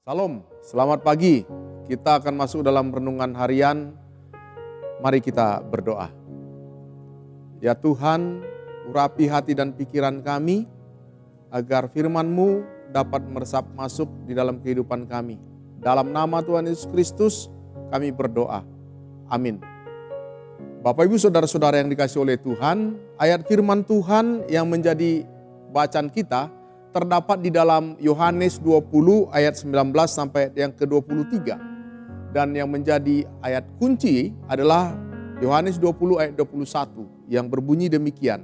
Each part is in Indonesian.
Salam, selamat pagi. Kita akan masuk dalam renungan harian. Mari kita berdoa. Ya Tuhan, urapi hati dan pikiran kami, agar firman-Mu dapat meresap masuk di dalam kehidupan kami. Dalam nama Tuhan Yesus Kristus, kami berdoa. Amin. Bapak Ibu Saudara-saudara yang dikasihi oleh Tuhan, ayat firman Tuhan yang menjadi bacaan kita terdapat di dalam Yohanes 20 ayat 19 sampai yang ke-23. Dan yang menjadi ayat kunci adalah Yohanes 20 ayat 21 yang berbunyi demikian.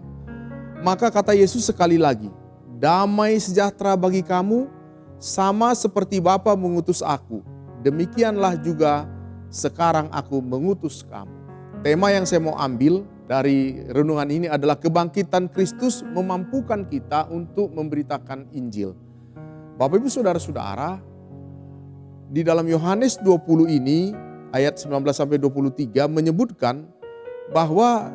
Maka kata Yesus sekali lagi, damai sejahtera bagi kamu, sama seperti Bapa mengutus aku, demikianlah juga sekarang aku mengutus kamu. Tema yang saya mau ambil dari renungan ini adalah kebangkitan Kristus memampukan kita untuk memberitakan Injil. Bapak Ibu Saudara-saudara, di dalam Yohanes 20 ini ayat 19 sampai 23 menyebutkan bahwa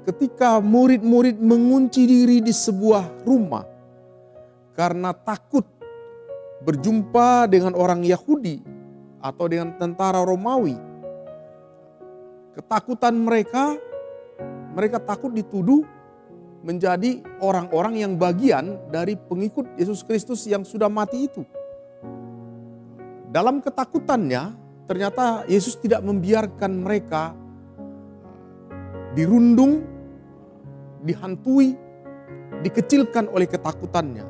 ketika murid-murid mengunci diri di sebuah rumah karena takut berjumpa dengan orang Yahudi atau dengan tentara Romawi, ketakutan mereka takut dituduh menjadi orang-orang yang bagian dari pengikut Yesus Kristus yang sudah mati itu. Dalam ketakutannya, ternyata Yesus tidak membiarkan mereka dirundung, dihantui, dikecilkan oleh ketakutannya.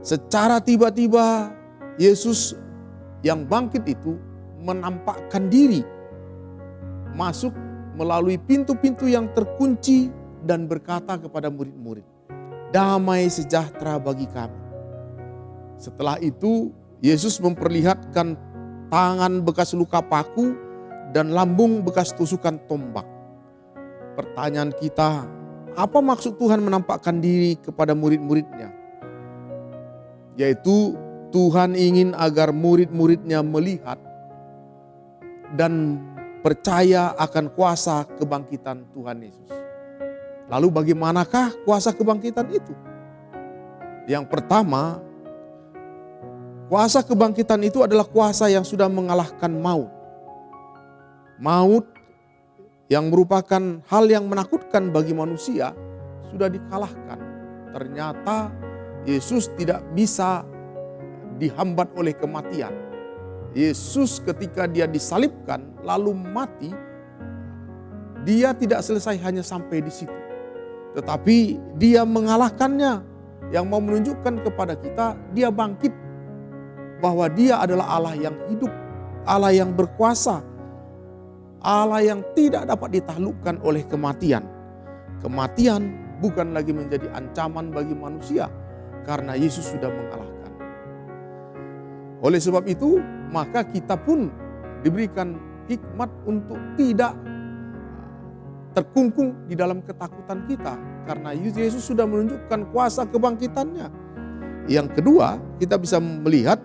Secara tiba-tiba Yesus yang bangkit itu menampakkan diri, masuk melalui pintu-pintu yang terkunci dan berkata kepada murid-murid, damai sejahtera bagi kami. Setelah itu Yesus memperlihatkan tangan bekas luka paku dan lambung bekas tusukan tombak. Pertanyaan kita, apa maksud Tuhan menampakkan diri kepada murid-muridnya? Yaitu Tuhan ingin agar murid-muridnya melihat dan percaya akan kuasa kebangkitan Tuhan Yesus. Lalu bagaimanakah kuasa kebangkitan itu? Yang pertama, kuasa kebangkitan itu adalah kuasa yang sudah mengalahkan maut. Maut yang merupakan hal yang menakutkan bagi manusia sudah dikalahkan. Ternyata Yesus tidak bisa dihambat oleh kematian. Yesus ketika dia disalibkan lalu mati, dia tidak selesai hanya sampai di situ. Tetapi dia mengalahkannya, yang mau menunjukkan kepada kita dia bangkit. Bahwa dia adalah Allah yang hidup, Allah yang berkuasa, Allah yang tidak dapat ditaklukkan oleh kematian. Kematian bukan lagi menjadi ancaman bagi manusia karena Yesus sudah mengalahkan. Oleh sebab itu, maka kita pun diberikan hikmat untuk tidak terkungkung di dalam ketakutan kita. Karena Yesus sudah menunjukkan kuasa kebangkitannya. Yang kedua, kita bisa melihat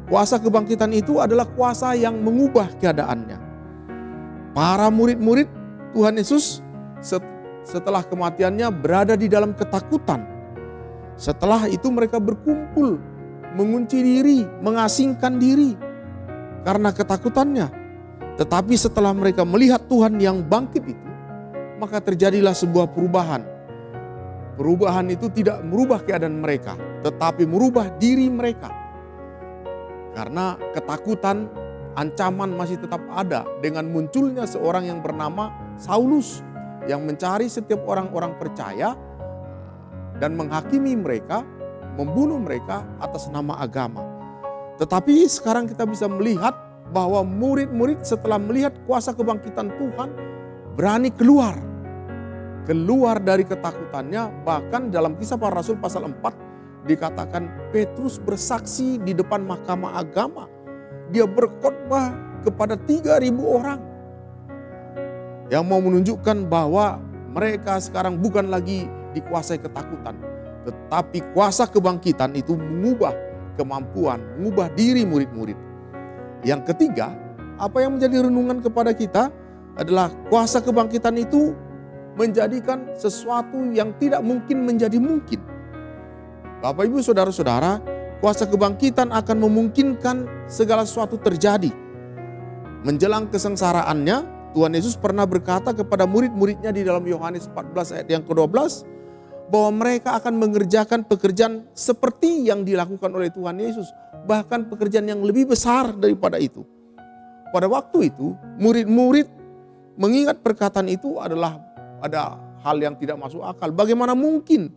kuasa kebangkitan itu adalah kuasa yang mengubah keadaannya. Para murid-murid Tuhan Yesus setelah kematiannya berada di dalam ketakutan. Setelah itu mereka berkumpul, mengunci diri, mengasingkan diri karena ketakutannya. Tetapi setelah mereka melihat Tuhan yang bangkit itu, maka terjadilah sebuah perubahan. Perubahan itu tidak merubah keadaan mereka, tetapi merubah diri mereka. Karena ketakutan, ancaman masih tetap ada dengan munculnya seorang yang bernama Saulus yang mencari setiap orang-orang percaya dan menghakimi mereka, membunuh mereka atas nama agama. Tetapi sekarang kita bisa melihat bahwa murid-murid setelah melihat kuasa kebangkitan Tuhan berani keluar dari ketakutannya. Bahkan dalam Kisah Para Rasul pasal 4 dikatakan Petrus bersaksi di depan mahkamah agama. Dia berkhotbah kepada 3.000 orang yang mau menunjukkan bahwa mereka sekarang bukan lagi dikuasai ketakutan, tetapi kuasa kebangkitan itu mengubah kemampuan, mengubah diri murid-murid. Yang ketiga, apa yang menjadi renungan kepada kita adalah kuasa kebangkitan itu menjadikan sesuatu yang tidak mungkin menjadi mungkin. Bapak Ibu Saudara-saudara, Kuasa kebangkitan akan memungkinkan segala sesuatu terjadi. Menjelang kesengsaraannya, Tuhan Yesus pernah berkata kepada murid-muridnya di dalam Yohanes 14 ayat yang ke-12, bahwa mereka akan mengerjakan pekerjaan seperti yang dilakukan oleh Tuhan Yesus. Bahkan pekerjaan yang lebih besar daripada itu. Pada waktu itu, murid-murid mengingat perkataan itu adalah ada hal yang tidak masuk akal. Bagaimana mungkin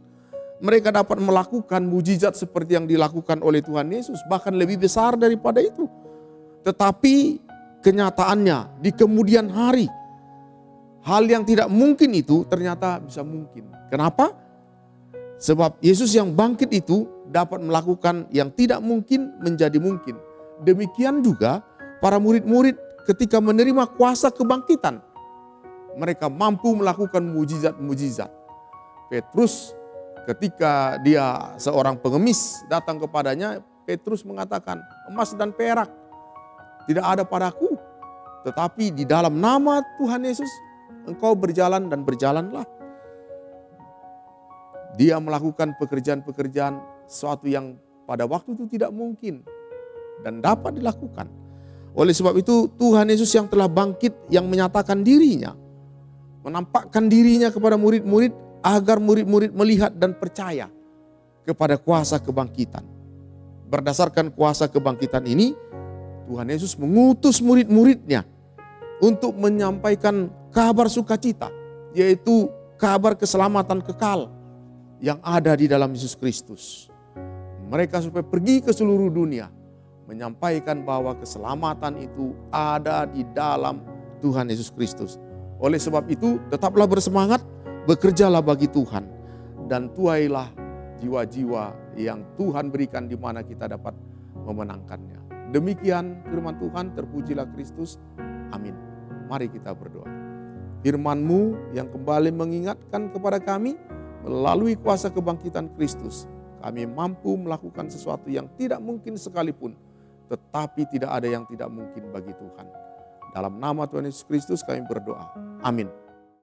mereka dapat melakukan mujizat seperti yang dilakukan oleh Tuhan Yesus, bahkan lebih besar daripada itu. Tetapi kenyataannya di kemudian hari, hal yang tidak mungkin itu ternyata bisa mungkin. Kenapa? Sebab Yesus yang bangkit itu dapat melakukan yang tidak mungkin menjadi mungkin. Demikian juga para murid-murid ketika menerima kuasa kebangkitan, mereka mampu melakukan mujizat-mujizat. Petrus ketika dia seorang pengemis datang kepadanya, Petrus mengatakan, emas dan perak tidak ada padaku, tetapi di dalam nama Tuhan Yesus engkau berjalan dan berjalanlah. Dia melakukan pekerjaan-pekerjaan sesuatu yang pada waktu itu tidak mungkin dan dapat dilakukan. Oleh sebab itu Tuhan Yesus yang telah bangkit, yang menyatakan dirinya, menampakkan dirinya kepada murid-murid agar murid-murid melihat dan percaya kepada kuasa kebangkitan. Berdasarkan kuasa kebangkitan ini, Tuhan Yesus mengutus murid-muridnya untuk menyampaikan kabar sukacita, yaitu kabar keselamatan kekal yang ada di dalam Yesus Kristus. Mereka supaya pergi ke seluruh dunia menyampaikan bahwa keselamatan itu ada di dalam Tuhan Yesus Kristus. Oleh sebab itu tetaplah bersemangat, bekerjalah bagi Tuhan, dan tuailah jiwa-jiwa yang Tuhan berikan di mana kita dapat memenangkannya. Demikian firman Tuhan, terpujilah Kristus. Amin. Mari kita berdoa. Firman-Mu yang kembali mengingatkan kepada kami, melalui kuasa kebangkitan Kristus, kami mampu melakukan sesuatu yang tidak mungkin sekalipun, tetapi tidak ada yang tidak mungkin bagi Tuhan. Dalam nama Tuhan Yesus Kristus kami berdoa. Amin.